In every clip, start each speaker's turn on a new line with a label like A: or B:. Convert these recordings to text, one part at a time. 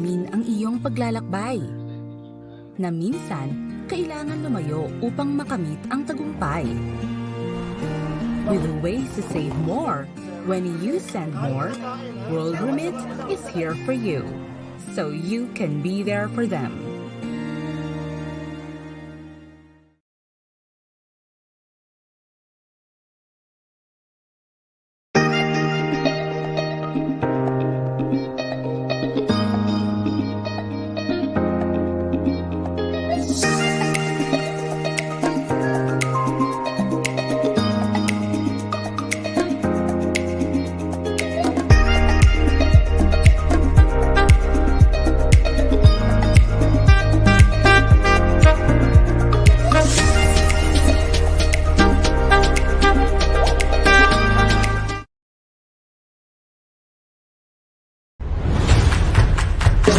A: namin ang iyong paglalakbay. Na minsan, kailangan lumayo upang makamit ang tagumpay. With ways to save more, when you send more, World Remit is here for you, so you can be there for them.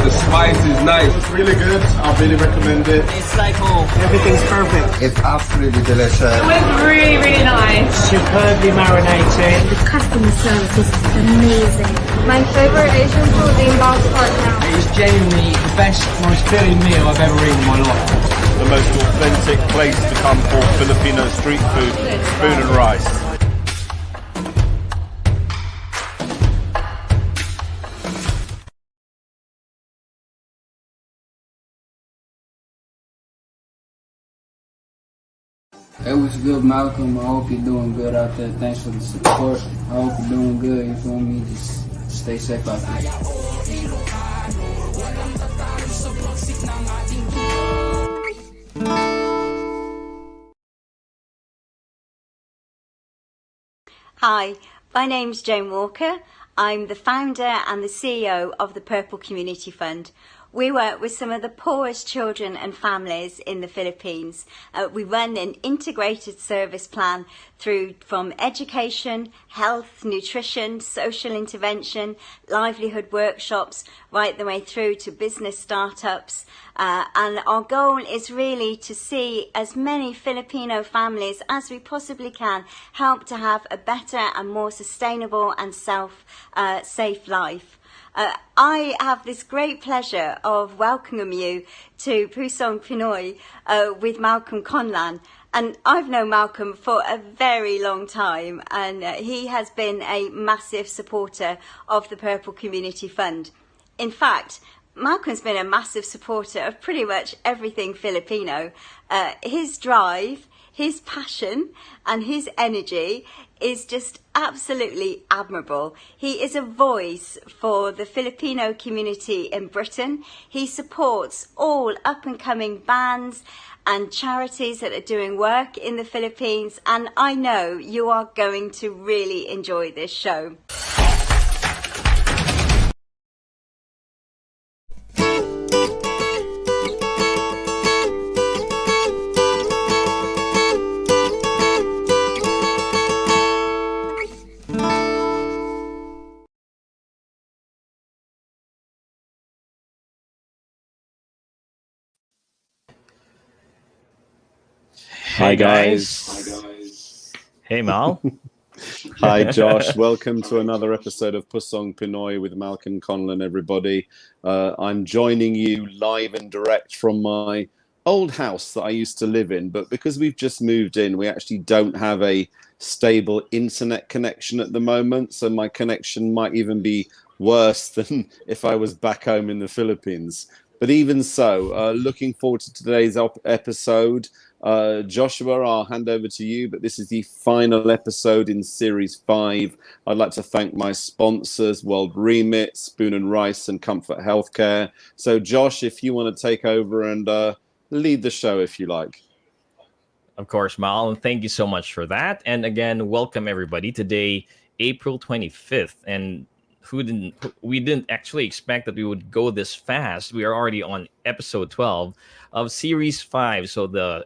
B: The spice is nice.
C: It's really good. I really recommend it.
D: It's like home. Everything's perfect.
E: It's absolutely delicious.
F: It was really, really nice.
D: Superbly marinated.
G: The customer service is amazing.
H: My favorite Asian food in Bangkok right now.
D: It is genuinely the best, most filling meal I've ever eaten in my life.
C: The most authentic place to come for Filipino street food, spoon and rice.
I: Hey, what's good, Malcolm? I hope you're doing good out there. Thanks for the support. I hope you're doing good. You feel me? Just stay safe out there.
J: Hi, my name's Jane Walker. I'm the founder and the CEO of the Purple Community Fund. We work with some of the poorest children and families in the Philippines. We run an integrated service plan from education, health, nutrition, social intervention, livelihood workshops, right the way through to business startups. And our goal is really to see as many Filipino families as we possibly can help to have a better and more sustainable and safe life. I have this great pleasure of welcoming you to Pusong Pinoy with Malcolm Conlan. And I've known Malcolm for a very long time, and he has been a massive supporter of the Purple Community Fund. In fact, Malcolm's been a massive supporter of pretty much everything Filipino. His drive, his passion and his energy is just absolutely admirable. He is a voice for the Filipino community in Britain. He supports all up-and-coming bands and charities that are doing work in the Philippines, and I know you are going to really enjoy this show.
K: Hi guys.
L: Hey Mal.
K: Hi Josh. Welcome to another episode of Pusong Pinoy with Malcolm Conlan, everybody. I'm joining you live and direct from my old house that I used to live in, but because we've just moved in, we actually don't have a stable internet connection at the moment, so my connection might even be worse than if I was back home in the Philippines. But even so, looking forward to today's episode. Joshua, I'll hand over to you, but this is the final episode in Series 5. I'd like to thank my sponsors, World Remit, Spoon and Rice, and Comfort Healthcare. So, Josh, if you want to take over and lead the show, if you like.
L: Of course, Mal, and thank you so much for that. And again, welcome everybody. Today, April 25th, and we didn't actually expect that we would go this fast. We are already on episode 12 of Series 5, so the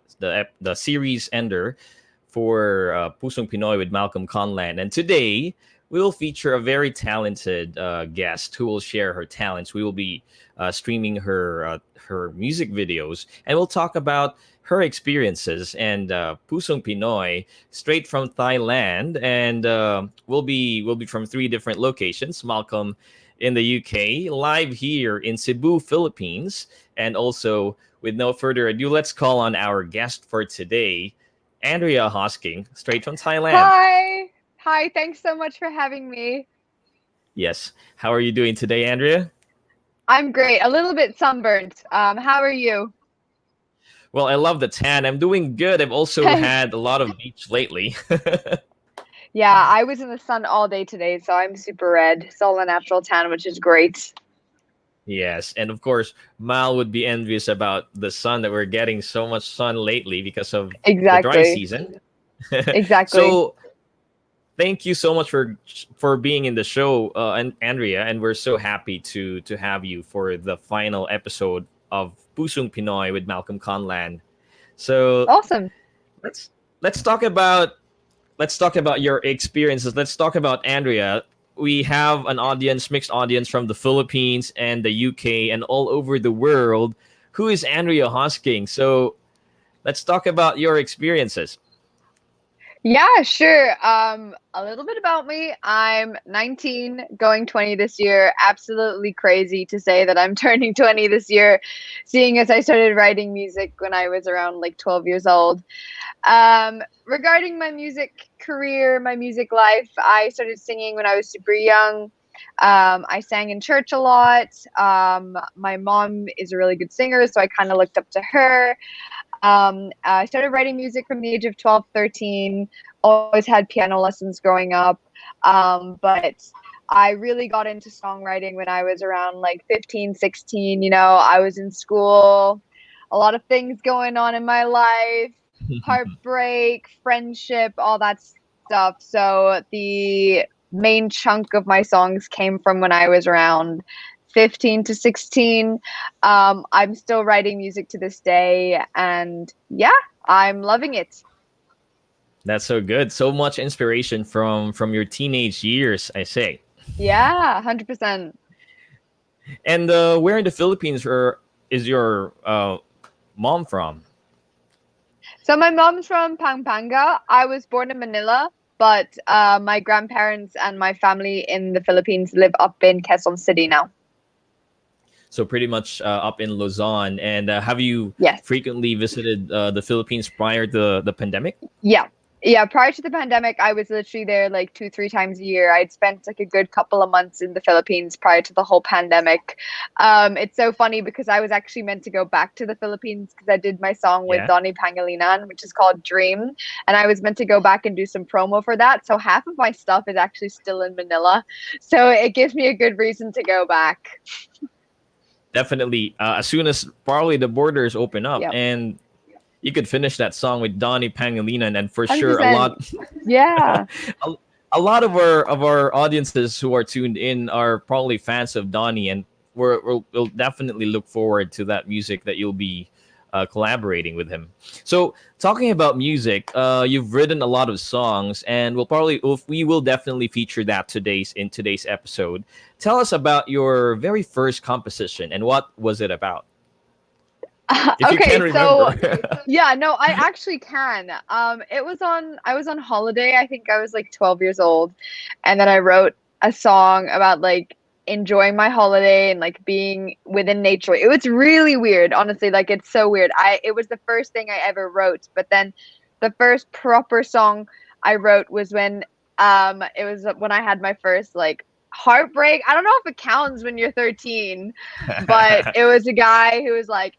L: series ender for Pusong Pinoy with Malcolm Conlan. And today, we will feature a very talented guest who will share her talents. We will be streaming her music videos, and we'll talk about her experiences. And Pusong Pinoy, straight from Thailand, and we'll be from 3 different locations. Malcolm in the UK, live here in Cebu, Philippines. And also, with no further ado, let's call on our guest for today, Andreah Hosking, straight from Thailand.
H: Hi. Hi. Thanks so much for having me.
L: Yes. How are you doing today, Andreah?
H: I'm great. A little bit sunburnt. How are you?
L: Well, I love the tan. I'm doing good. I've also had a lot of beach lately.
H: Yeah, I was in the sun all day today, so I'm super red. It's all a natural tan, which is great.
L: Yes, and of course, Mal would be envious about the sun that we're getting so much sun lately because of the dry
H: Exactly.
L: season.
H: Exactly.
L: So, thank you so much for being in the show, and Andreah, and we're so happy to have you for the final episode of Pusong Pinoy with Malcolm Conlan. So
H: Awesome.
L: let's talk about your experiences. Let's talk about Andreah. We have an audience, mixed audience from the Philippines and the UK and all over the world. Who is Andreah Hosking? So let's talk about your experiences.
H: Yeah, sure. A little bit about me. I'm 19, going 20 this year. Absolutely crazy to say that I'm turning 20 this year, seeing as I started writing music when I was around like 12 years old. Regarding my music career, my music life, I started singing when I was super young. I sang in church a lot. My mom is a really good singer, so I kind of looked up to her. I started writing music from the age of 12, 13. Always had piano lessons growing up. But I really got into songwriting when I was around like 15, 16. You know, I was in school, a lot of things going on in my life, heartbreak, friendship, all that stuff. So the main chunk of my songs came from when I was around 15 to 16. I'm still writing music to this day, and yeah, I'm loving it.
L: That's so good. So much inspiration from your teenage years, I say.
H: Yeah, 100%.
L: And where in the Philippines is your mom from?
H: So my mom's from Pampanga. I was born in Manila, but my grandparents and my family in the Philippines live up in Quezon City now.
L: So pretty much up in Luzon. And have you
H: Yes.
L: frequently visited the Philippines prior to the pandemic?
H: Yeah. Yeah, prior to the pandemic, I was literally there like 2, 3 times a year. I'd spent like a good couple of months in the Philippines prior to the whole pandemic. It's so funny because I was actually meant to go back to the Philippines because I did my song with
L: Yeah.
H: Donnie Pangilinan, which is called Dream. And I was meant to go back and do some promo for that. So half of my stuff is actually still in Manila. So it gives me a good reason to go back.
L: Definitely. As soon as probably the borders open up
H: Yep.
L: and you could finish that song with Donnie Pangilinan, and for sure
H: 100%. Yeah.
L: a lot of our audiences who are tuned in are probably fans of Donnie, and we'll definitely look forward to that music that you'll be collaborating with him. So talking about music, you've written a lot of songs, and we will definitely feature that in today's episode. Tell us about your very first composition and what was it about? If you can remember.
H: Yeah, no, I actually can. I was on holiday. I think I was like 12 years old, and then I wrote a song about like enjoying my holiday and like being within nature. It was really weird, honestly. Like it's so weird. It was the first thing I ever wrote, but then the first proper song I wrote was when it was when I had my first like heartbreak. I don't know if it counts when you're 13, but it was a guy who was like,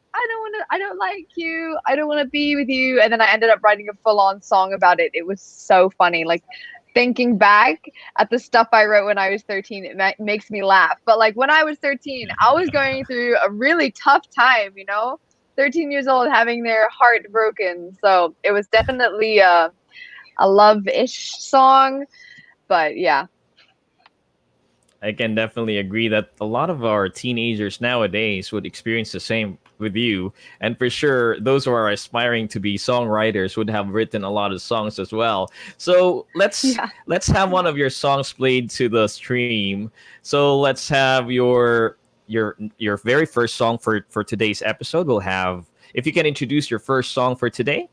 H: I don't like you, I don't want to be with you, and then I ended up writing a full-on song about it. It was so funny. Like thinking back at the stuff I wrote when I was 13, it makes me laugh. But like when I was 13, I was going through a really tough time, 13 years old, having their heart broken. So it was definitely a love-ish song, but yeah.
L: I can definitely agree that a lot of our teenagers nowadays would experience the same with you. And for sure, those who are aspiring to be songwriters would have written a lot of songs as well. So let's have one of your songs played to the stream. So let's have your very first song for today's episode. We'll have, if you can introduce your first song for today.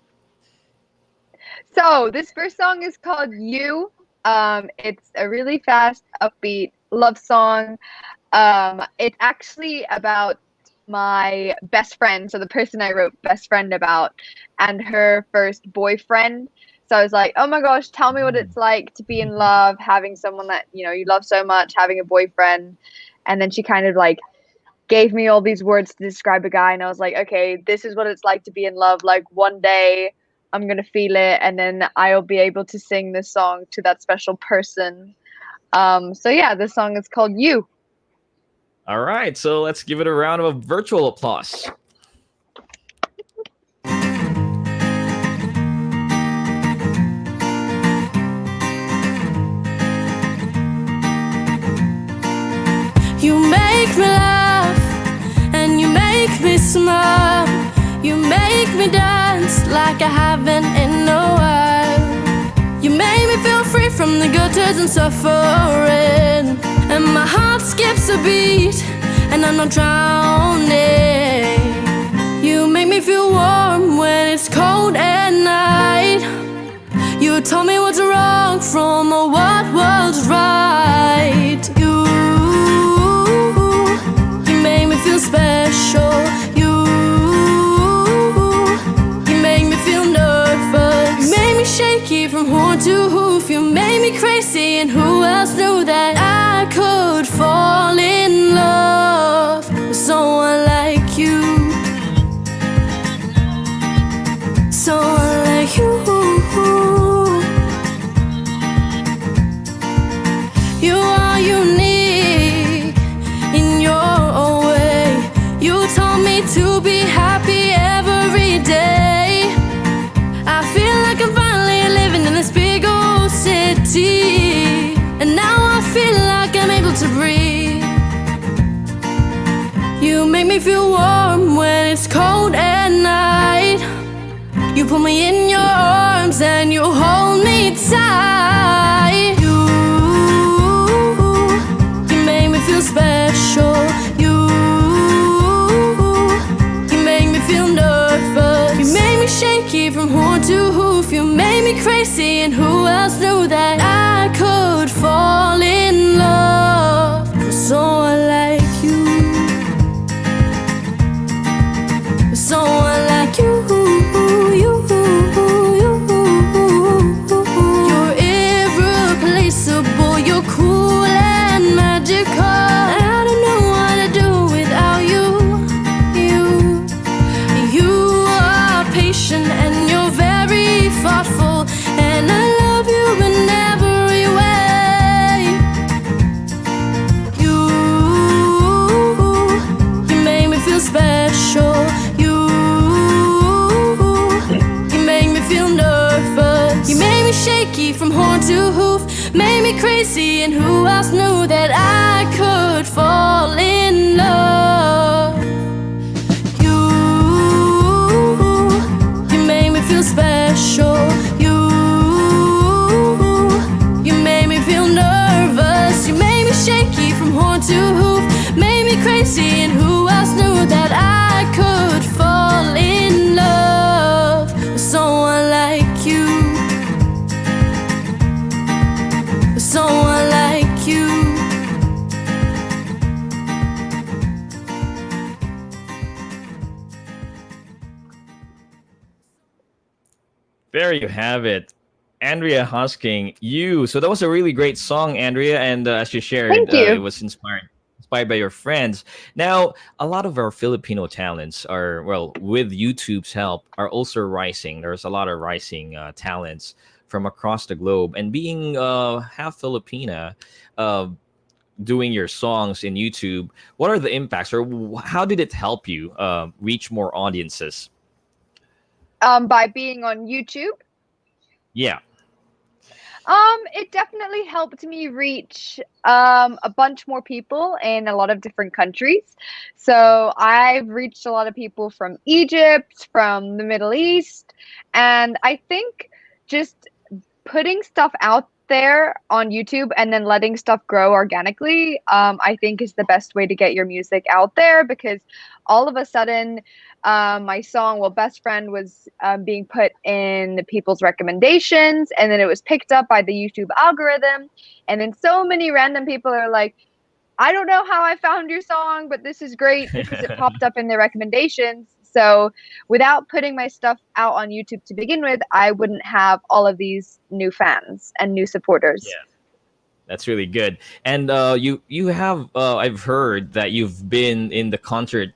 H: So this first song is called You. It's a really fast, upbeat love song. It's actually about my best friend, so the person I wrote best friend about, and her first boyfriend. So I was like, oh my gosh, tell me what it's like to be in love, having someone that, you know, you love so much, having a boyfriend. And then she kind of like gave me all these words to describe a guy, and I was like, okay, this is what it's like to be in love. Like one day I'm gonna feel it, and then I'll be able to sing this song to that special person. So yeah, this song is called You.
L: All right, so let's give it a round of virtual applause.
E: You make me laugh and you make me smile. You make me dance like I haven't in a while. You make me feel free from the gutters and suffering, and my heart skips a beat and I'm not drowning. You make me feel warm when it's cold at night. You told me what's wrong from what was right. You make me feel special. You make me feel nervous. You make me shaky from horn to hoof. You made me crazy, and who else knew that I could fall in love with someone like you? Someone like you. You are unique in your own way. You taught me to be happy every day. I feel like I'm finally living in this big old city, and now I feel like I'm able to breathe. You make me feel warm when it's cold at night. You put me in your arms and you hold me tight. You make me feel special. You make me feel nervous. You make me shaky from horn to hoof. You made me crazy, and who else knew that I could fall in love with someone like you? With someone like you. You're irreplaceable. You're cool and magical. I don't know what to do without you. You are patient and you're very thoughtful, and I love you in every way. You make me feel special. You make me feel nervous. You made me shaky from horn to hoof. Made me crazy, and who else knew that I could fall in love? You made me feel special. You made me feel nervous. You made me shaky from horn to hoof. Made me crazy, and who else knew that I could fall in love with someone like you? With someone like you.
L: There you have it. Andreah Hosking, You. So that was a really great song, Andrea, and as you shared,
H: Thank you.
L: it was inspired by your friends. Now, a lot of our Filipino talents are, well, with YouTube's help, are also rising. There's a lot of rising talents from across the globe, and being half Filipina, doing your songs in YouTube, what are the impacts, or how did it help you reach more audiences?
H: By being on YouTube.
L: Yeah.
H: It definitely helped me reach a bunch more people in a lot of different countries. So I've reached a lot of people from Egypt, from the Middle East, and I think just putting stuff out there on YouTube and then letting stuff grow organically, I think is the best way to get your music out there, because all of a sudden, my song, well, Best Friend, was being put in people's recommendations, and then it was picked up by the YouTube algorithm, and then so many random people are like, I don't know how I found your song, but this is great because it popped up in the recommendations. So without putting my stuff out on YouTube to begin with, I wouldn't have all of these new fans and new supporters.
L: Yeah. That's really good. And you have I've heard that you've been in the concert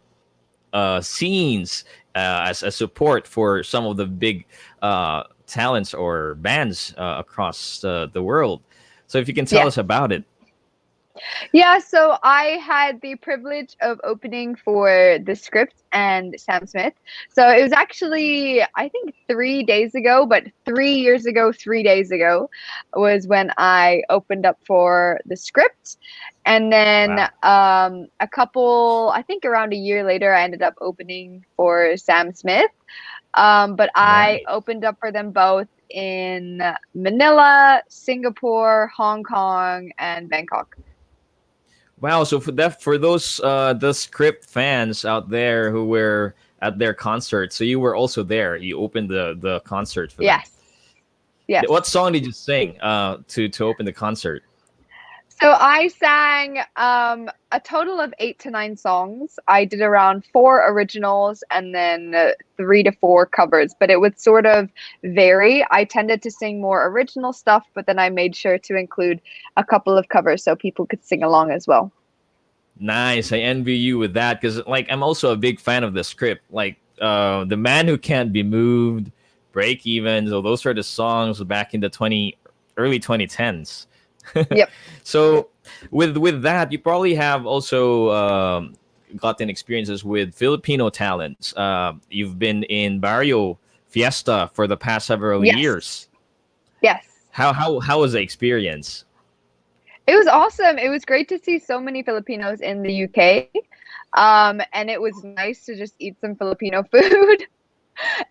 L: scenes as a support for some of the big talents or bands across the world. So if you can tell us about it.
H: Yeah, so I had the privilege of opening for The Script and Sam Smith. So it was actually, I think 3 days ago, but 3 years ago, 3 days ago was when I opened up for The Script. And then a couple, I think around a year later, I ended up opening for Sam Smith. But I opened up for them both in Manila, Singapore, Hong Kong, and Bangkok.
L: Wow! So for those the Script fans out there who were at their concert, so you were also there. You opened the concert for them.
H: Yes.
L: What song did you sing to open the concert?
H: So I sang a total of 8 to 9 songs. I did around 4 originals and then 3 to 4 covers, but it would sort of vary. I tended to sing more original stuff, but then I made sure to include a couple of covers so people could sing along as well.
L: Nice. I envy you with that because like I'm also a big fan of The Script. Like The Man Who Can't Be Moved, Break Even. So those are the songs back in the early 2010s.
H: Yep.
L: So with that, you probably have also gotten experiences with Filipino talents. You've been in Barrio Fiesta for the past several years.
H: Yes.
L: How was the experience?
H: It was awesome. It was great to see so many Filipinos in the UK. And it was nice to just eat some Filipino food.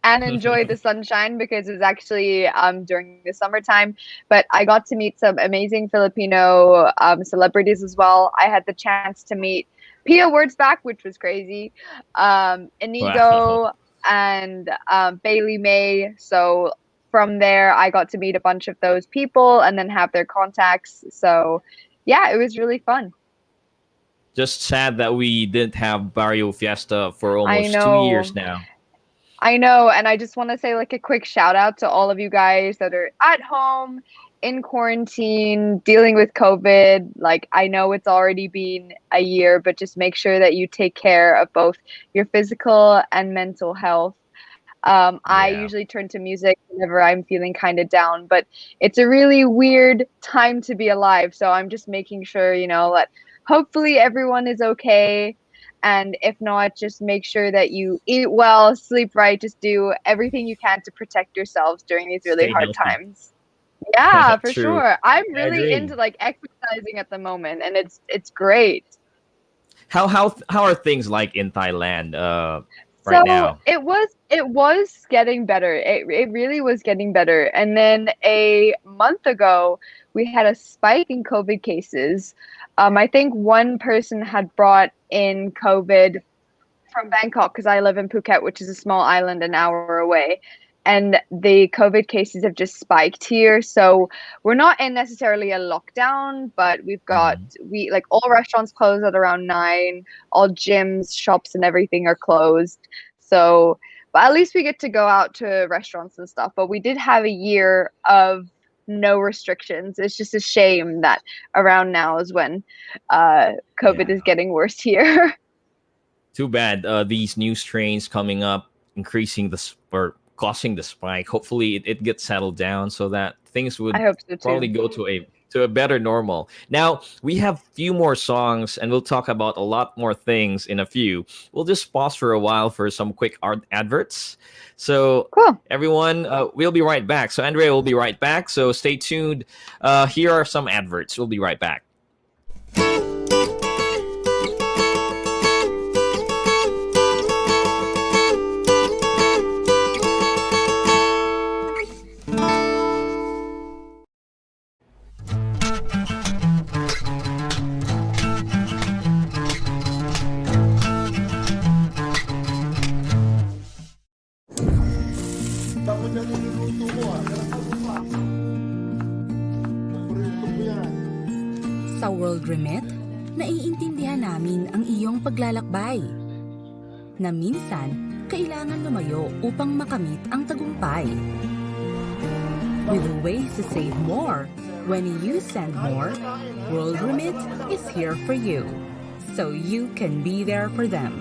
H: And enjoy the sunshine because it was actually during the summertime. But I got to meet some amazing Filipino celebrities as well. I had the chance to meet Pia Wurtzbach, which was crazy, Inigo, and Bailey May. So from there, I got to meet a bunch of those people and then have their contacts. So yeah, it was really fun.
L: Just sad that we didn't have Barrio Fiesta for almost 2 years now.
H: I know, and I just want to say like a quick shout out to all of you guys that are at home in quarantine dealing with COVID. Like I know it's already been a year, but just make sure that you take care of both your physical and mental health. I usually turn to music whenever I'm feeling kind of down, but it's a really weird time to be alive. So I'm just making sure, that hopefully everyone is okay. And if not, just make sure that you eat well, sleep right, just do everything you can to protect yourselves during these really hard times. Yeah, for sure. I'm really into like exercising at the moment and it's great.
L: How are things like in Thailand right now?
H: It was getting better. It really was getting better. And then a month ago we had a spike in COVID cases. I think one person had brought in COVID from Bangkok because I live in Phuket, which is a small island an hour away. And the COVID cases have just spiked here. So we're not in necessarily a lockdown, but we've got, all restaurants close at around 9, all gyms, shops and everything are closed. So, but at least we get to go out to restaurants and stuff. But we did have a year of no restrictions. It's just a shame that around now is when COVID is getting worse here.
L: Too bad. These new strains coming up, increasing or causing the spike. Hopefully it gets settled down so that things would probably go to a better normal. Now we have few more songs and we'll talk about a lot more things in a few. We'll just pause for a while for some quick adverts. So
H: cool.
L: Everyone, we'll be right back. So Andrea will be right back. So stay tuned. Here are some adverts. We'll be right back.
A: Sa World Remit, Naiintindihan namin ang iyong paglalakbay, na minsan kailangan lumayo upang makamit ang tagumpay. With ways to save more, when you send more, World Remit is here for you, so you can be there for them.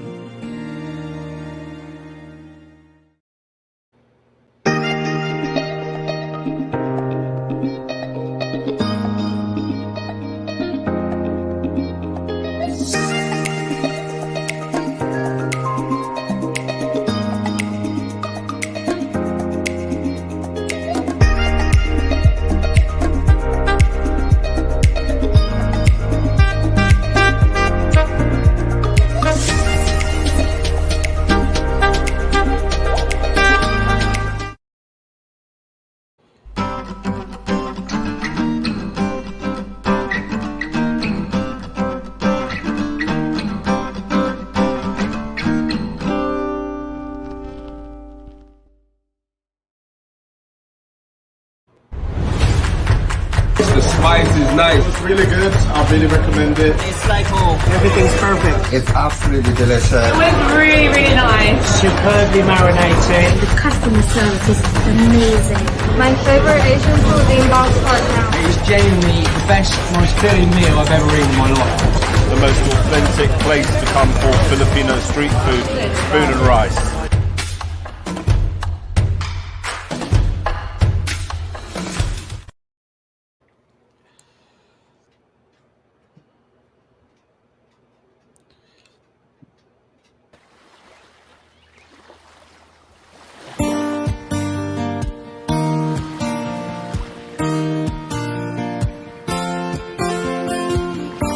B: The spice is nice.
C: It's really good. I really recommend it.
D: It's like home. Everything's perfect.
B: It's absolutely delicious.
F: It was really, really nice.
D: Superbly marinated.
G: The customer service is amazing.
F: My favorite Asian food in Bangkok now.
D: It was genuinely the best, most filling meal I've ever eaten in my life.
C: The most authentic place to come for Filipino street food, spoon and rice.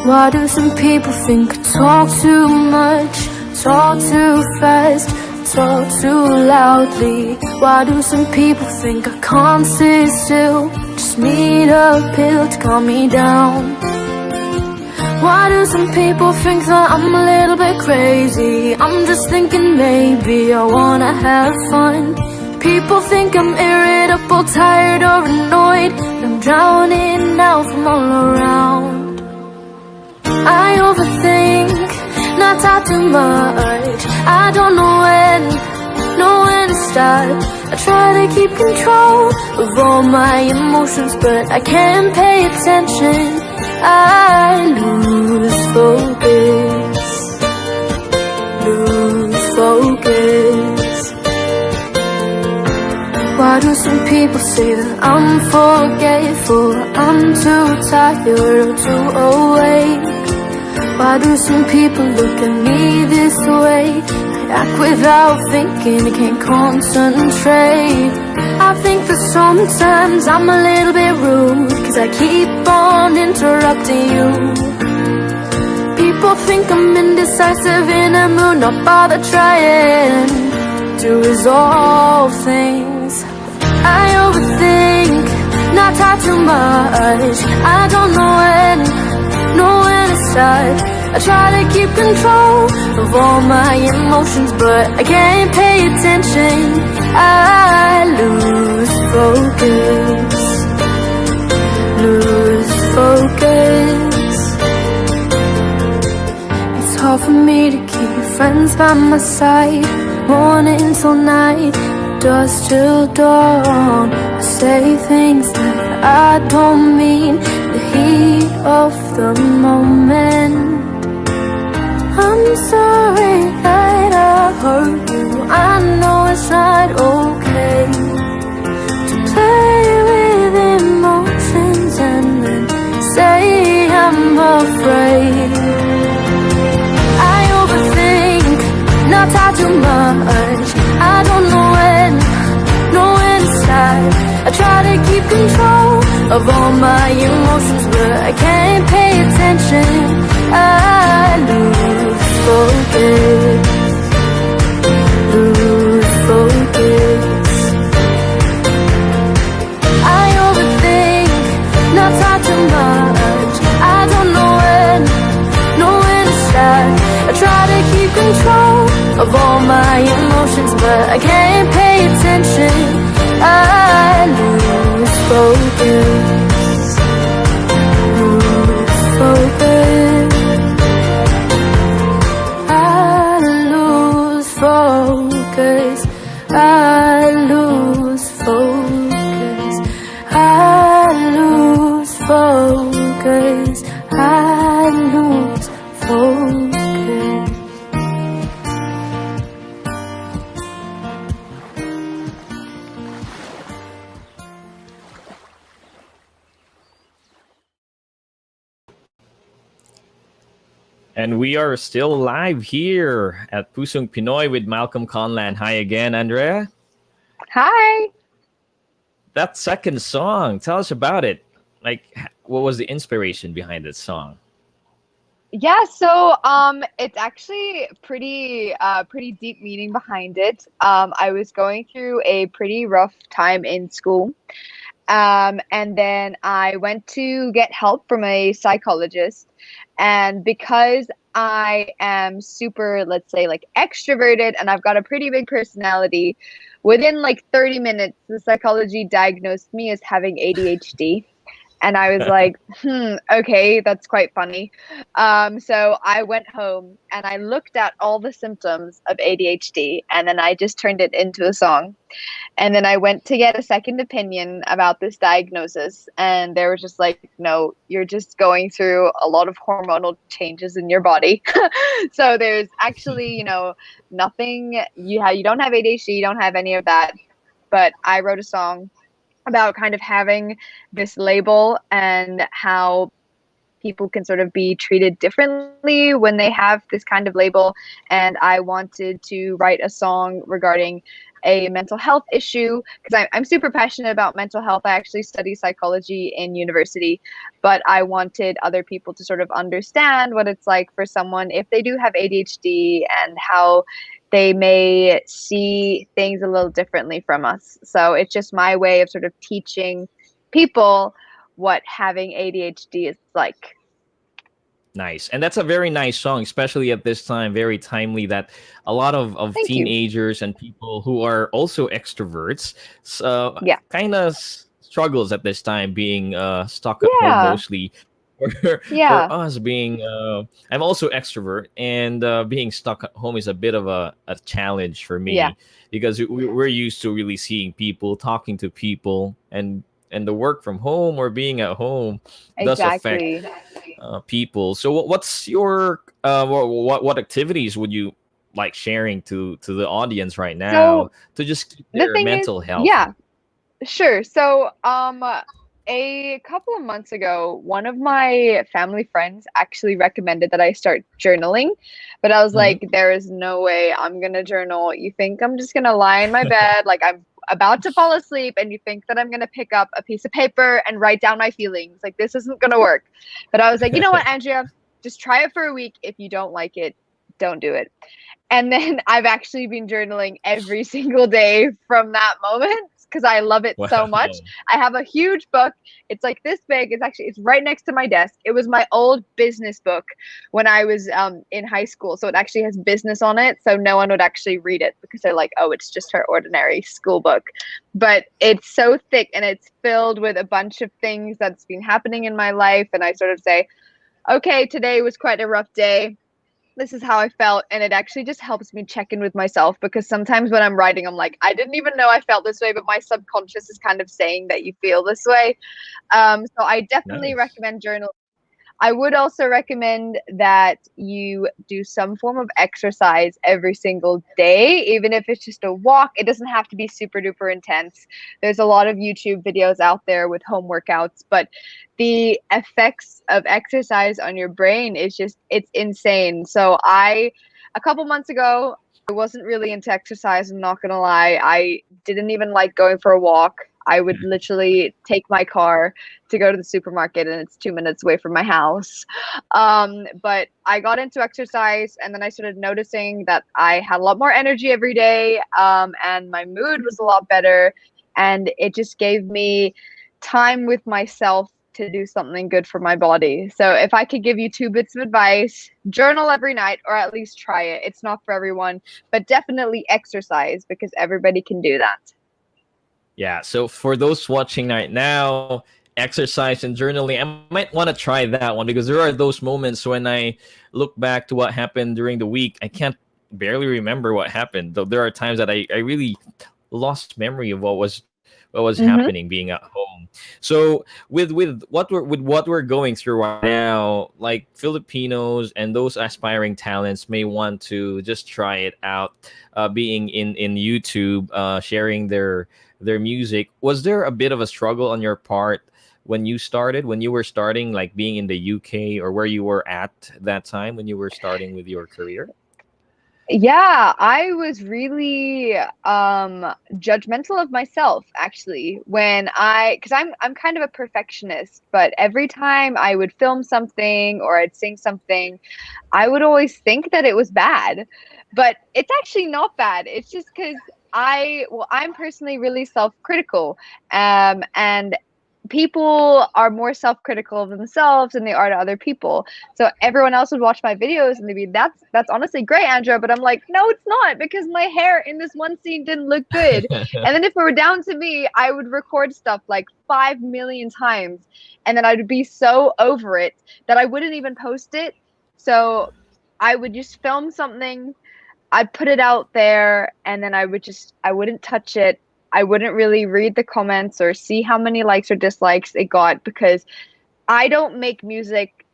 E: Why do some people think I talk too much, talk too fast, talk too loudly? Why do some people think I can't sit still, just need a pill to calm me down? Why do some people think that I'm a little bit crazy? I'm just thinking maybe I wanna have fun. People think I'm irritable, tired or annoyed, and I'm drowning out from all around. I overthink, not talk too much. I don't know when to start. I try to keep control of all my emotions, but I can't pay attention. I lose focus, lose focus. Why do some people say that I'm forgetful, I'm too tired or too awake? Why do some people look at me this way? I act without thinking, I can't concentrate. I think that sometimes I'm a little bit rude, cause I keep on interrupting you. People think I'm indecisive, in a mood, not bother trying to resolve things. I overthink, not talk too much. I don't know when to start. I try to keep control of all my emotions, but I can't pay attention. I lose focus, lose focus. It's hard for me to keep friends by my side, morning till night, dusk till dawn. I say things that I don't mean, the heat of the moment. I'm sorry that I hurt you, I know it's not okay to play with emotions and then say I'm afraid. I overthink, not talk too much. I don't know when to start. I try to keep control of all my emotions, but I can't pay attention. I lose focus, lose focus. I overthink, not talk too much. I don't know when to start. I try to keep control of all my emotions, but I can't pay attention. I lose focus, lose focus. focus. I lose focus. I lose focus. I lose focus.
L: And we are still live here at Pusong Pinoy with Malcolm Conlan. Hi again, Andrea.
H: Hi.
L: That second song, tell us about it. Like, what was the inspiration behind that song?
H: Yeah, so it's actually pretty deep meaning behind it. I was going through a pretty rough time in school. And then I went to get help from a psychologist. And because I am super, let's say, like extroverted and I've got a pretty big personality, within like 30 minutes, the psychology diagnosed me as having ADHD. And I was like, okay, that's quite funny. So I went home and I looked at all the symptoms of ADHD and then I just turned it into a song. And then I went to get a second opinion about this diagnosis. And they were just like, no, you're just going through a lot of hormonal changes in your body. So there's actually, nothing, you don't have ADHD, you don't have any of that. But I wrote a song about kind of having this label and how people can sort of be treated differently when they have this kind of label. And I wanted to write a song regarding a mental health issue because I'm super passionate about mental health. I actually study psychology in university, but I wanted other people to sort of understand what it's like for someone if they do have ADHD and how they may see things a little differently from us. So it's just my way of sort of teaching people what having ADHD is like.
L: Nice. And that's a very nice song, especially at this time, very timely that a lot of teenagers and people who are also extroverts kind of struggles at this time being stuck at home mostly. For us being, I'm also extrovert and being stuck at home is a bit of a challenge for me because we're used to really seeing people, talking to people and the work from home or being at home does affect people. So what's your what activities would you like sharing to the audience right now to just keep their mental health?
H: Yeah, sure. So a couple of months ago, one of my family friends actually recommended that I start journaling, but I was like, there is no way I'm gonna journal. You think I'm just gonna lie in my bed like I'm about to fall asleep and you think that I'm going to pick up a piece of paper and write down my feelings? Like, this isn't going to work. But I was like, you know what, Andrea, just try it for a week. If you don't like it, don't do it. And then I've actually been journaling every single day from that moment because I love it so much. I have a huge book. It's like this big. It's right next to my desk. It was my old business book when I was in high school. So it actually has business on it. So no one would actually read it because they're like, oh, it's just her ordinary school book. But it's so thick and it's filled with a bunch of things that's been happening in my life. And I sort of say, okay, today was quite a rough day. This is how I felt. And it actually just helps me check in with myself because sometimes when I'm writing, I'm like, I didn't even know I felt this way, but my subconscious is kind of saying that you feel this way. So I definitely recommend journaling. I would also recommend that you do some form of exercise every single day, even if it's just a walk. It doesn't have to be super duper intense. There's a lot of YouTube videos out there with home workouts, but the effects of exercise on your brain is it's insane. So a couple months ago, I wasn't really into exercise. I'm not going to lie. I didn't even like going for a walk. I would literally take my car to go to the supermarket and it's 2 minutes away from my house. But I got into exercise and then I started noticing that I had a lot more energy every day and my mood was a lot better. And it just gave me time with myself to do something good for my body. So if I could give you 2 bits of advice, journal every night or at least try it. It's not for everyone, but definitely exercise because everybody can do that.
L: Yeah, so for those watching right now, exercise and journaling, I might want to try that one because there are those moments when I look back to what happened during the week. I can't barely remember what happened. Though there are times that I really lost memory of what was happening being at home. So with what we're going through right now, like Filipinos and those aspiring talents may want to just try it out, being in YouTube, sharing their music. Was there a bit of a struggle on your part when you were starting, like being in the UK or where you were at that time when you were starting with your career?
H: Yeah, I was really judgmental of myself actually when because I'm kind of a perfectionist, but every time I would film something or I'd sing something, I would always think that it was bad. But it's actually not bad. It's just because I'm personally really self-critical. And people are more self-critical of themselves than they are to other people. So everyone else would watch my videos and they'd be, that's honestly great, Andrea. But I'm like, no, it's not, because my hair in this one scene didn't look good. And then if it were down to me, I would record stuff like 5 million times, and then I'd be so over it that I wouldn't even post it. So I would just film something, I'd put it out there, and then I wouldn't touch it. I wouldn't really read the comments or see how many likes or dislikes it got, because I don't make music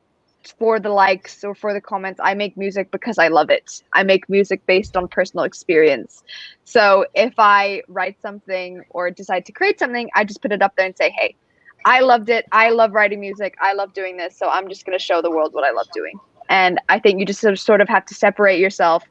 H: for the likes or for the comments. I make music because I love it. I make music based on personal experience. So if I write something or decide to create something, I just put it up there and say, hey, I loved it. I love writing music. I love doing this. So I'm just going to show the world what I love doing. And I think you just sort of have to separate yourself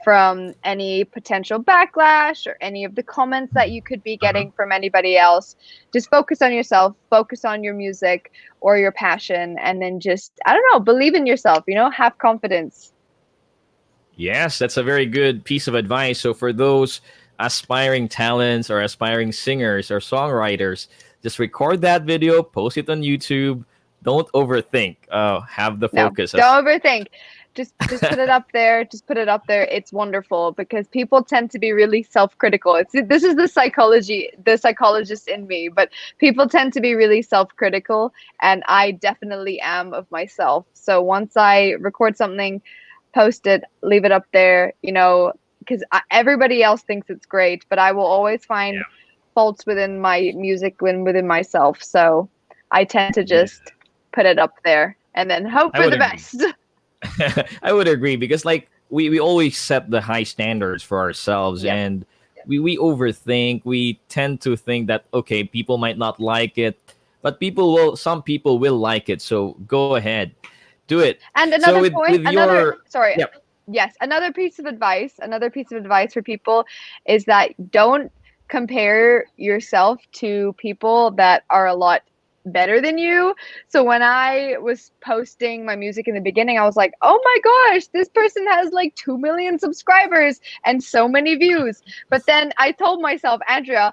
H: from any potential backlash or any of the comments that you could be getting from anybody else. Just focus on yourself, focus on your music or your passion, and then just, I don't know, believe in yourself, have confidence.
L: Yes, that's a very good piece of advice. So for those aspiring talents or aspiring singers or songwriters, just record that video, post it on YouTube. Don't overthink. Have the focus.
H: No, don't overthink. Just put it up there. Just put it up there. It's wonderful, because people tend to be really self-critical. This is the psychologist in me, but people tend to be really self-critical, and I definitely am of myself. So once I record something, post it, leave it up there, because everybody else thinks it's great, but I will always find faults within my music, within myself. So I tend to just put it up there and then hope for the best.
L: I would agree, because like we always set the high standards for ourselves, and we overthink. We tend to think that, okay, people might not like it, but some people will like it. So go ahead, do it.
H: And another another piece of advice for people is that don't compare yourself to people that are a lot better than you. So when I was posting my music in the beginning, I was like, oh my gosh, this person has like 2 million subscribers and so many views. But then I told myself, Andrea,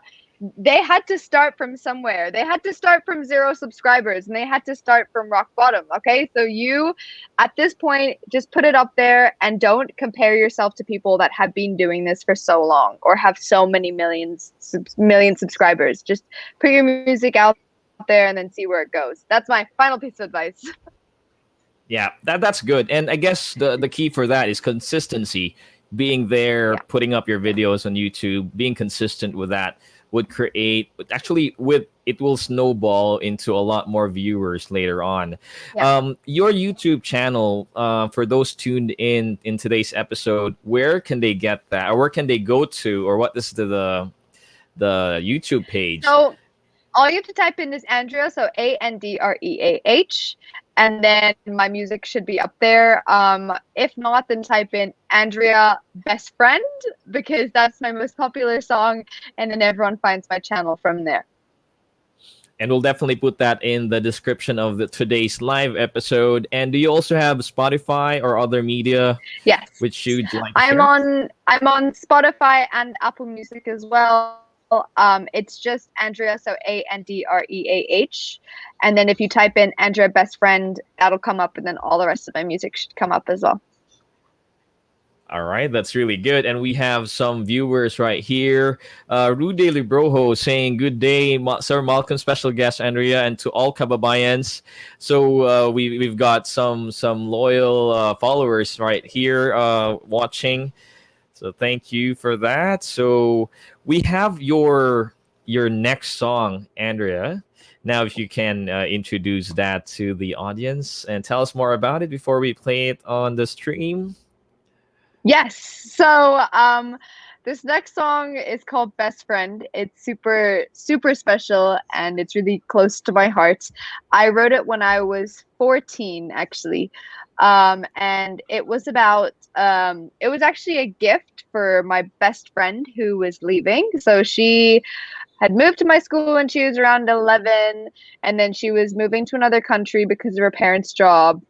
H: they had to start from somewhere. They had to start from 0 subscribers, and they had to start from rock bottom. Okay, so you at this point just put it up there, and don't compare yourself to people that have been doing this for so long or have so many million subscribers. Just put your music out there and then see where it goes. That's my final piece of advice.
L: Yeah, that's good. And I guess the key for that is consistency. Being there, putting up your videos on YouTube, being consistent with that would create, it will snowball into a lot more viewers later on. Your YouTube channel, for those tuned in today's episode, where can they get that, or where can they go to, or what is the YouTube page?
H: So all you have to type in is Andreah, so Andreah, and then my music should be up there. If not, then type in Andreah Best Friend, because that's my most popular song, and then everyone finds my channel from there.
L: And we'll definitely put that in the description of today's live episode. And do you also have Spotify or other media?
H: Yes.
L: Which you'd like to
H: I'm
L: share?
H: on Spotify and Apple Music as well. It's just Andreah, so Andreah, and then if you type in Andreah Best Friend, that'll come up, and then all the rest of my music should come up as well.
L: All right, that's really good. And we have some viewers right here. Rude Librojo saying, good day, Sir Malcolm, special guest Andreah, and to all kababayans. So we've got some loyal followers right here watching. So thank you for that. So we have your next song, Andrea. Now, if you can introduce that to the audience and tell us more about it before we play it on the stream.
H: Yes. So this next song is called Best Friend. It's super, super special and it's really close to my heart. I wrote it when I was 14, actually. And it was about, it was actually a gift for my best friend who was leaving. So she had moved to my school when she was around 11, and then she was moving to another country because of her parents' job.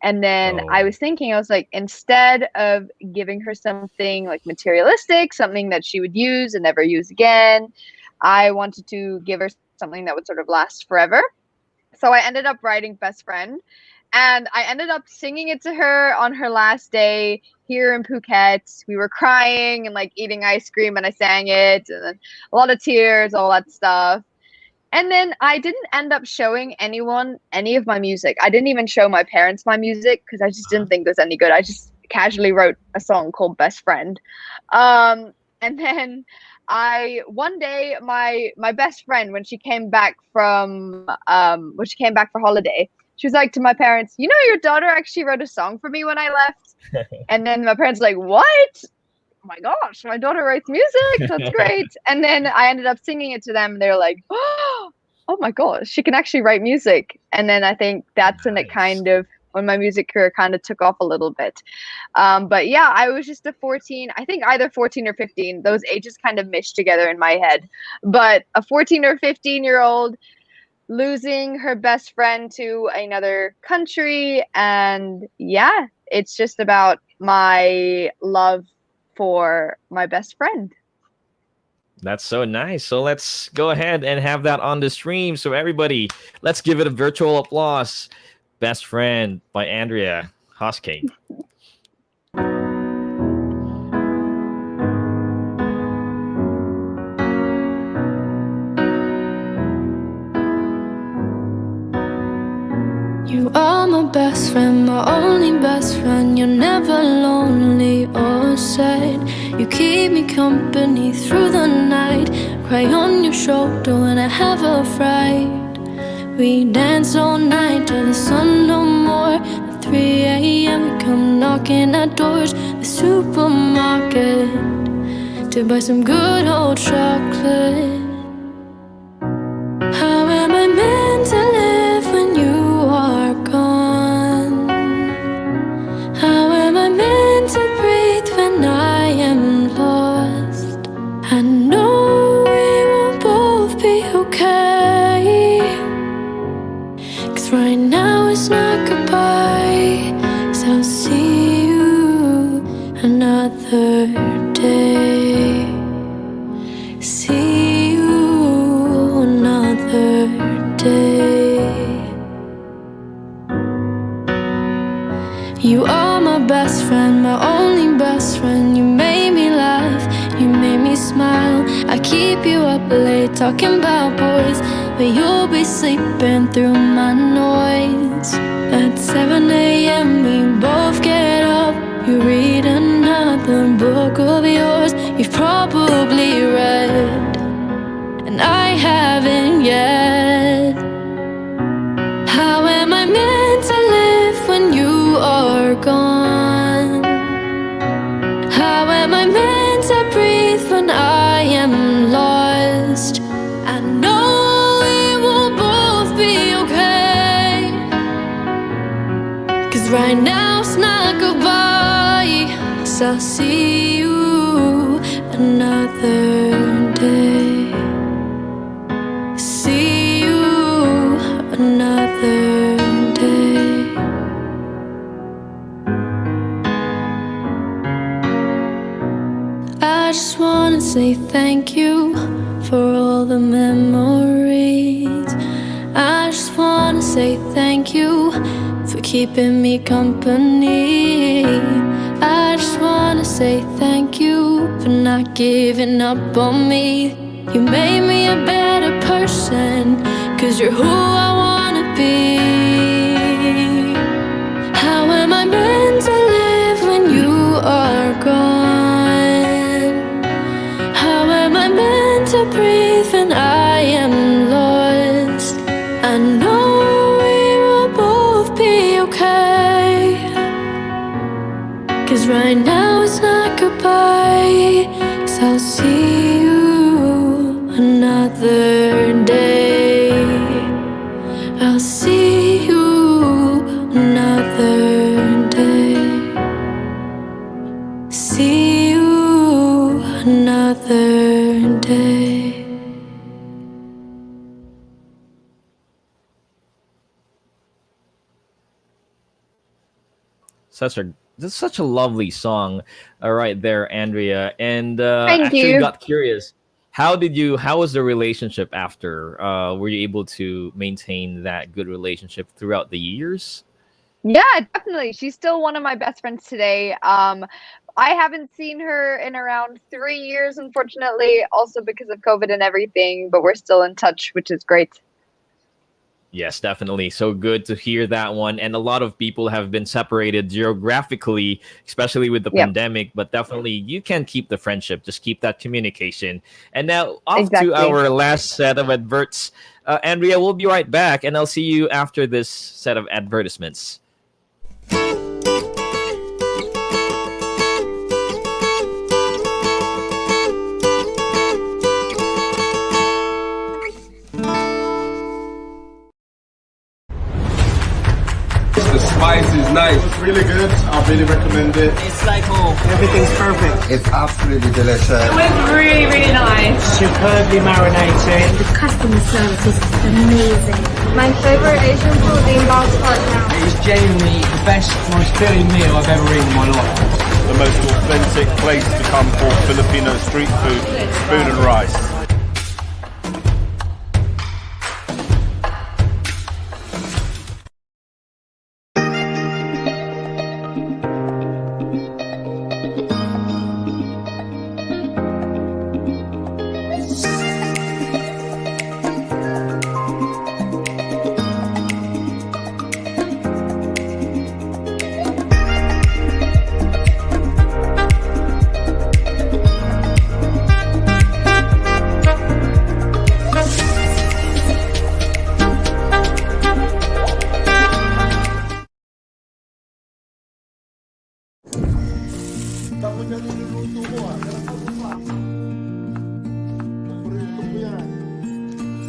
H: And then I was thinking, I was like, instead of giving her something like materialistic, something that she would use and never use again, I wanted to give her something that would sort of last forever. So I ended up writing Best Friend, and I ended up singing it to her on her last day here in Phuket. We were crying and like eating ice cream, and I sang it, and then a lot of tears, all that stuff. And then I didn't end up showing anyone any of my music. I didn't even show my parents my music because I just didn't think it was any good. I just casually wrote a song called Best Friend. And then one day my best friend, when she came back for holiday, she was like to my parents, "You know, your daughter actually wrote a song for me when I left." And then my parents were like, "What? Oh my gosh, my daughter writes music. That's great." And then I ended up singing it to them, and they're like, "Oh my gosh, she can actually write music." And then I think that's when it kind of, when my music career kind of took off a little bit. But yeah, I was just a 14, I think either 14 or 15. Those ages kind of meshed together in my head. But a 14 or 15-year-old losing her best friend to another country, and yeah, it's just about my love for my best friend.
L: That's so nice. So let's go ahead and have that on the stream. So everybody, let's give it a virtual applause. Best Friend by Andreah Hosking.
E: You are my best friend, my only best friend. You're never lonely or sad. You keep me company through the night. Cry on your shoulder when I have a fright. We dance all night till the sun no more. At 3 a.m. we come knocking at doors. The supermarket to buy some good old chocolate. How am I meant to live when you are gone? How am I meant to breathe when I am lost? I know we will both be okay, 'cause right now it's not goodbye. So I'll see you another day. See you another day. You are my best friend, my only best friend. You made me laugh, you made me smile. I keep you up late talking about boys, but you'll be sleeping through my noise. At 7 a.m. we both get up. You read another book of yours you've probably read, and I haven't yet. How am I meant to live when you are gone? How am I meant to breathe when I am lost? I know we will both be okay, 'cause right now it's not goodbye. So I'll see you another day. See you another day. I just wanna say thank you for all the memories. I just wanna say thank you for keeping me company. I just wanna say thank you for not giving up on me. You made me a better person, 'cause you're who I wanna be. How am I meant to live when you are gone? breathe when I am lost. I know we will both be okay. 'Cause right now it's not goodbye. 'Cause I'll see you another day. I'll see you another day. See you another day.
L: That's such a lovely song, right there, Andrea. And
H: Thank
L: actually
H: you.
L: got curious. How was the relationship after? Were you able to maintain that good relationship throughout the years?
H: Yeah, definitely. She's still one of my best friends today. I haven't seen her in around 3 years, unfortunately, also because of COVID and everything, but we're still in touch, which is great.
L: Yes, definitely. So good to hear that one. And a lot of people have been separated geographically, especially with the
H: Yep.
L: pandemic. But definitely, you can keep the friendship. Just keep that communication. And now, off to
H: Exactly.
L: our last set of adverts. Andrea, we'll be right back, and I'll see you after this set of advertisements.
B: The spice is nice.
C: It's really good. I really recommend it.
D: It's like home. Everything's perfect.
B: It's absolutely delicious.
F: It was really, really nice.
D: Superbly marinated.
G: The customer service is amazing.
F: My favorite Asian food involves hot now.
D: It was genuinely the best, most filling meal I've ever eaten in my life.
C: The most authentic place to come for Filipino street food, spoon and rice.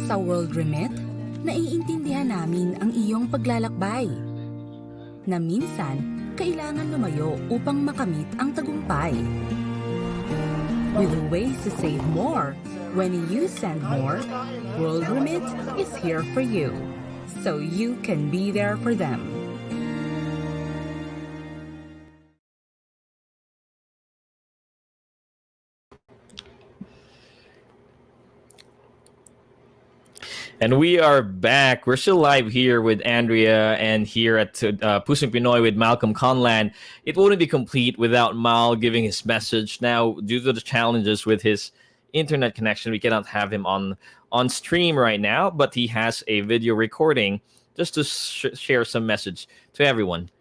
A: Sa World Remit, naiintindihan namin ang iyong paglalakbay. Na minsan, kailangan lumayo upang makamit ang tagumpay. With ways to save more, when you send more, World Remit is here for you, so you can be there for them.
L: And we are back. We're still live here with Andrea and here at Pusong Pinoy with Malcolm Conlan. It wouldn't be complete without Mal giving his message. Now, due to the challenges with his internet connection, we cannot have him on stream right now, but he has a video recording just to share some message to everyone.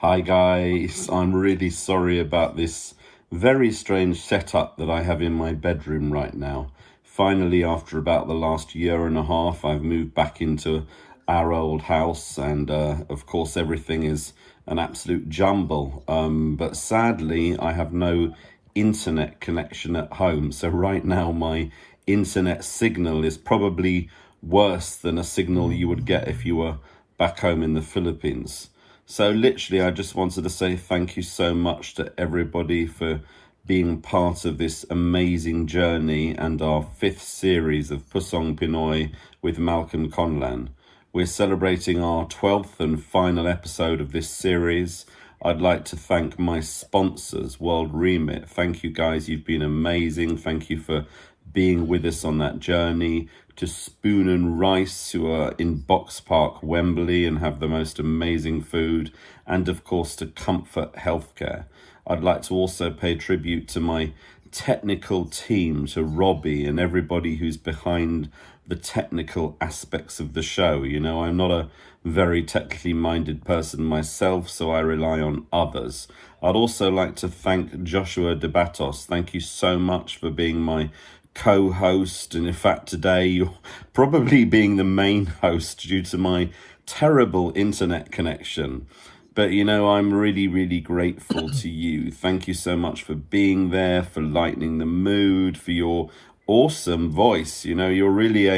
K: Hi guys, I'm really sorry about this very strange setup that I have in my bedroom right now. Finally, after about the last year and a half, I've moved back into our old house, and of course everything is an absolute jumble. But sadly, I have no internet connection at home. So right now my internet signal is probably worse than a signal you would get if you were back home in the Philippines. So literally, I just wanted to say thank you so much to everybody for being part of this amazing journey and our 5th series of Pusong Pinoy with Malcolm Conlan. We're celebrating our 12th and final episode of this series. I'd like to thank my sponsors, World Remit. Thank you guys, you've been amazing. Thank you for being with us on that journey. To Spoon and Rice, who are in Box Park, Wembley, and have the most amazing food. And of course to Comfort Healthcare. I'd like to also pay tribute to my technical team, to Robbie and everybody who's behind the technical aspects of the show. You know, I'm not a very technically minded person myself, so I rely on others. I'd also like to thank Joshua DABATOS. Thank you so much for being my co-host, and in fact today you're probably being the main host due to my terrible internet connection. But I'm really, really grateful to you. Thank you so much for being there, for lightening the mood, for your awesome voice. You're really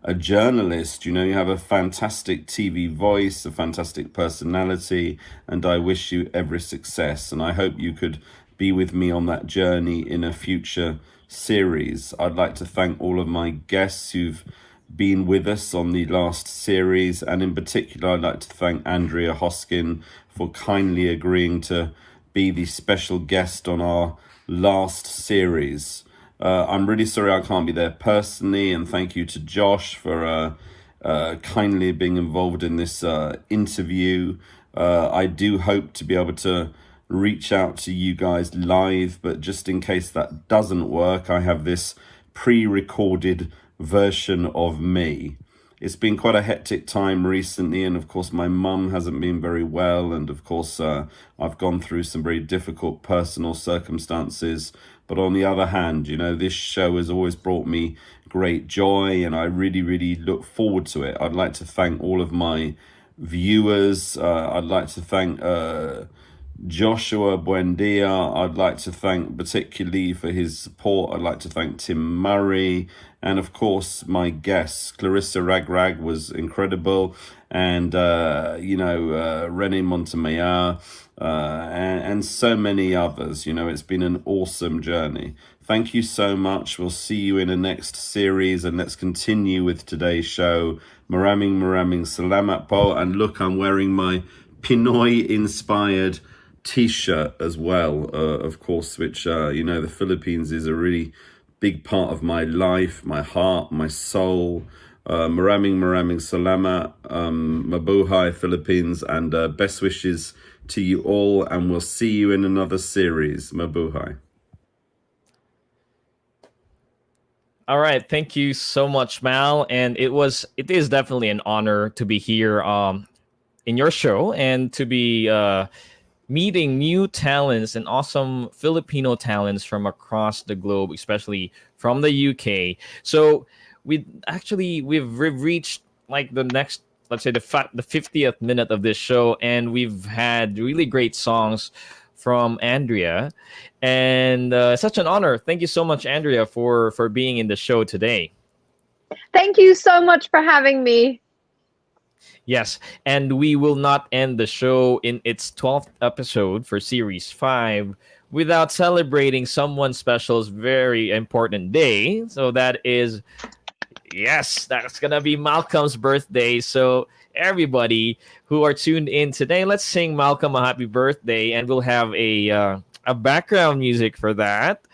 K: a journalist. You have a fantastic TV voice, a fantastic personality, and I wish you every success. And I hope you could be with me on that journey in a future series. I'd like to thank all of my guests who've been with us on the last series, and in particular I'd like to thank Andreah Hosking for kindly agreeing to be the special guest on our last series. I'm really sorry I can't be there personally, and thank you to Josh for kindly being involved in this interview. I do hope to be able to reach out to you guys live, but just in case that doesn't work, I have this pre-recorded version of me. It's been quite a hectic time recently, and of course my mum hasn't been very well, and of course I've gone through some very difficult personal circumstances. But on the other hand, this show has always brought me great joy, and I really, really look forward to it. I'd like to thank all of my viewers. I'd like to thank Joshua Buendia. I'd like to thank particularly for his support. I'd like to thank Tim Murray, and of course my guests. Clarissa Ragrag was incredible, and René Montemayor, and so many others. It's been an awesome journey. Thank you so much. We'll see you in the next series, and let's continue with today's show. Maraming salamat po. And look, I'm wearing my Pinoy inspired t-shirt as well, of course, which the Philippines is a really big part of my life, my heart, my soul. Maraming salamat, mabuhay Philippines, and best wishes to you all, and we'll see you in another series. Mabuhay.
L: All right, thank you so much, Mal, and it is definitely an honor to be here in your show and to be meeting new talents and awesome Filipino talents from across the globe, especially from the UK. So we've reached like the next, let's say the 50th minute of this show, and we've had really great songs from Andreah, and such an honor. Thank you so much, Andreah, for being in the show today.
H: Thank you so much for having me.
L: Yes, and we will not end the show in its 12th episode for Series 5 without celebrating someone special's very important day. So that is, yes, that's going to be Malcolm's birthday. So everybody who are tuned in today, let's sing Malcolm a happy birthday, and we'll have a background music for that.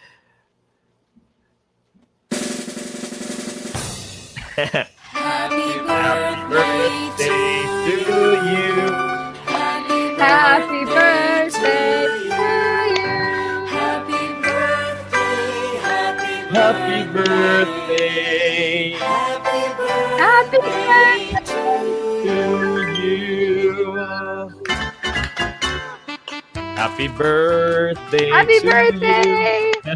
E: Happy birthday to you.
H: Happy birthday to you.
E: Happy birthday.
L: Happy birthday.
H: Happy birthday
L: to you. Happy birthday.
H: Happy
L: to
H: birthday.
L: you.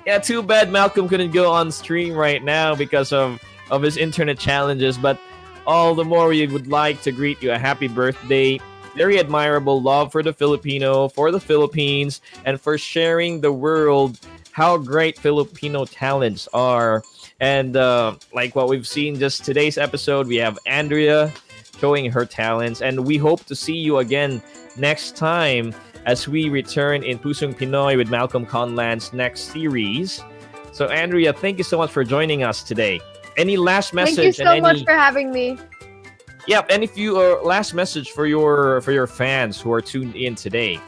L: Yeah, too bad Malcolm couldn't go on stream right now because of his internet challenges, but all the more we would like to greet you a happy birthday. Very admirable love for the Filipino, for the Philippines, and for sharing the world how great Filipino talents are. And like what we've seen just today's episode, we have Andreah showing her talents, and we hope to see you again next time as we return in Pusong Pinoy with Malcolm Conlan's next series. So Andreah, thank you so much for joining us today. Any last message?
H: Thank you so much for having me.
L: Yep, and if you last message for your fans who are tuned in today.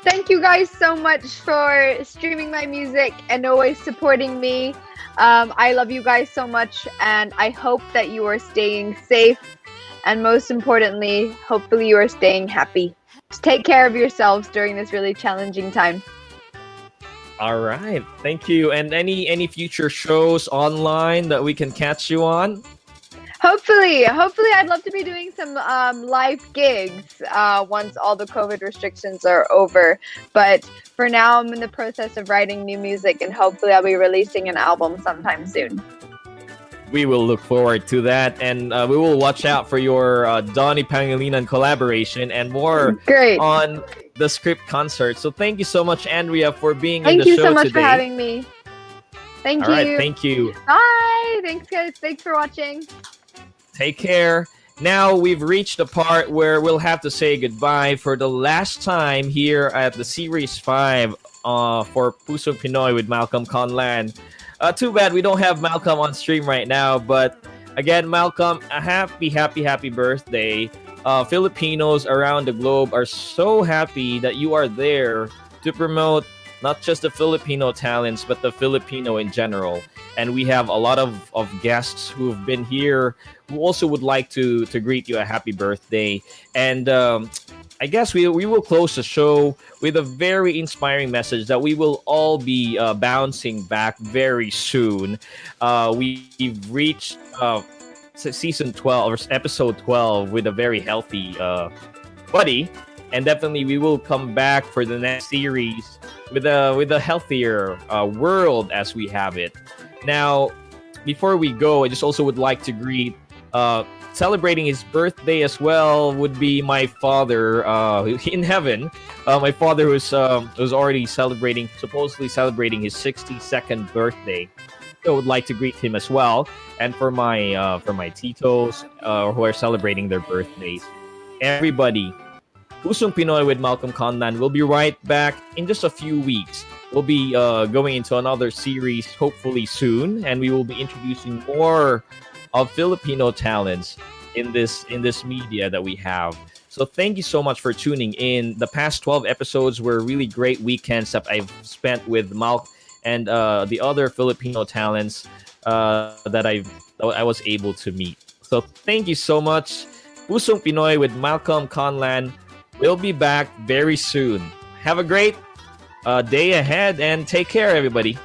H: Thank you guys so much for streaming my music and always supporting me. I love you guys so much, and I hope that you are staying safe, and most importantly, hopefully you are staying happy. Take care of yourselves during this really challenging time.
L: All right, thank you. And any future shows online that we can catch you on?
H: Hopefully, I'd love to be doing some live gigs once all the COVID restrictions are over. But for now, I'm in the process of writing new music, and hopefully, I'll be releasing an album sometime soon.
L: We will look forward to that, and we will watch out for your Donnie Pangilinan collaboration and more on the Script concert. So thank you so much, Andrea, for being in the show today.
H: Thank you so much for having me. Thank you.
L: All right, thank you.
H: Bye. Thanks, guys. Thanks for watching.
L: Take care. Now we've reached the part where we'll have to say goodbye for the last time here at the Series 5 for Pusong Pinoy with Malcolm Conlan. Too bad we don't have Malcolm on stream right now, but again, Malcolm, a happy birthday. Filipinos around the globe are so happy that you are there to promote not just the Filipino talents, but the Filipino in general. And we have a lot of guests who have been here who also would like to greet you a happy birthday. And I guess we will close the show with a very inspiring message that we will all be bouncing back very soon. We've reached season 12 or episode 12 with a very healthy body, and definitely we will come back for the next series with a healthier world as we have it. Now, before we go, I just also would like to greet celebrating his birthday as well would be my father in heaven. My father was already supposedly celebrating his 62nd birthday. So I would like to greet him as well. And for my titos who are celebrating their birthdays, everybody, Pusong Pinoy with Malcolm Conlan will be right back in just a few weeks. We'll be going into another series hopefully soon, and we will be introducing more of Filipino talents in this media that we have. So thank you so much for tuning in. The past 12 episodes were really great weekends that I've spent with Malc and the other Filipino talents that I was able to meet. So thank you so much. Pusong Pinoy with Malcolm Conlan will be back very soon. Have a great day ahead and take care, everybody.